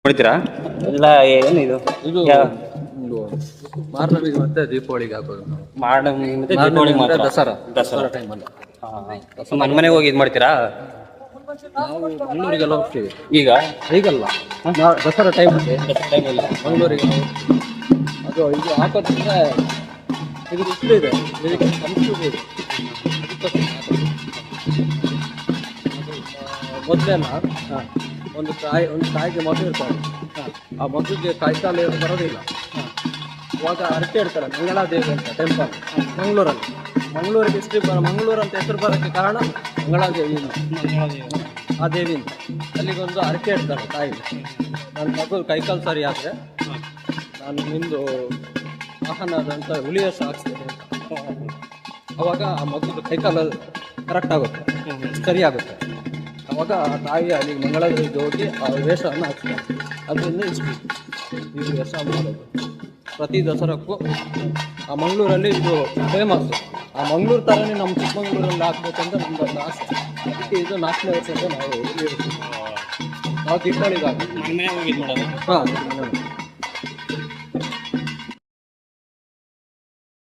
ಹೊಡಿತೀರಾ? ಇಲ್ಲ ಏನಿದು ಇದು ಮಾರ್ನಮಿಗೆ ಮತ್ತೆ ದೀಪಾವಳಿಗೆ ಹಾಕೋದು ನಾವು. ಮತ್ತೆ ದೀಪಾವಳಿ ಮಾತ್ರ ದಸರಾ ಟೈಮಲ್ಲಿ ಮನೆ ಮನೆಗೆ ಹೋಗಿ ಇದು ಮಾಡ್ತೀರಾ? ನಾವು ಮಂಗಳೂರಿಗೆಲ್ಲ ಹೋಗ್ತೀವಿ. ಈಗಲ್ಲ ನಾವು ದಸರಾ ಟೈಮಲ್ಲಿ ಟೈಮಲ್ಲಿ ಮಂಗಳೂರಿಗೆ ಅದು ಇದು ಹಾಕೋದ್ರೆ ಇದು ಇಷ್ಟು ಇದೆ, ಇದಕ್ಕೆ ಸಂಸ್ಕೃತಿ ಇದೆ. ಮೊದಲೆಲ್ಲ ಒಂದು ತಾಯಿಗೆ ಮಗು ಇರ್ತಾರೆ, ಆ ಮಗುಗೆ ಕಾಯಿಕಾಲು ಏನು ಬರೋದಿಲ್ಲ. ಅವಾಗ ಅರಕೆ ಇಡ್ತಾರೆ, ಮಂಗಳಾದೇವಿ ಅಂತ ಟೆಂಪಲ್ ಮಂಗಳೂರಿಗೆ ಮಂಗಳೂರು ಅಂತ ಹೆಸರು ಬರೋಕ್ಕೆ ಕಾರಣ ಮಂಗಳಾದೇವಿ. ಆ ದೇವಿಯಿಂದ ಅಲ್ಲಿಗೊಂದು ಅರಕೆ ಇಡ್ತಾರೆ ತಾಯಿ, ನನ್ನ ಮಗು ಕೈಕಾಲು ಸರಿ ಆದರೆ ನಾನು ನಿಂದು ವಾಹನದಂತ ಹುಲಿಯ ಸಾಗಿಸ್ತೇನೆ ಅಂತ. ಅವಾಗ ಆ ಮಗುದು ಕೈಕಾಲು ಕರೆಕ್ಟ್ ಆಗುತ್ತೆ, ಸರಿ ಆಗುತ್ತೆ. ಅವಾಗ ಆ ತಾಯಿ ಅಲ್ಲಿ ಮಂಗಳಾದೇವಿಗೆ ಹೋಗಿ ಆ ವೇಷವನ್ನು ಹಾಕ್ತಾರೆ. ಅದರಿಂದ ಇದು ವೇಷ ಮಾಡೋದು ಪ್ರತಿ ದಸರಾಕ್ಕೂ ಆ ಮಂಗಳೂರಲ್ಲಿ ಇದು ಫೇಮಸ್. ಆ ಮಂಗಳೂರು ಥರನೇ ನಮ್ಮ ಚಿಕ್ಕಮಂಗ್ಳೂರಲ್ಲಿ ಹಾಕ್ಬೇಕಂತ ನಮ್ದೊಂದು ಆಸೆ. ಅದಕ್ಕೆ ಇದು 4ನೇ ವರ್ಷದಿಂದ ನಾವು ದೀಪಾವಳಿಗೆ ಹಾಕಿ ಮನೆ ಹೋಗಿ ಇದು ಮಾಡೋದು. ಹಾಂ.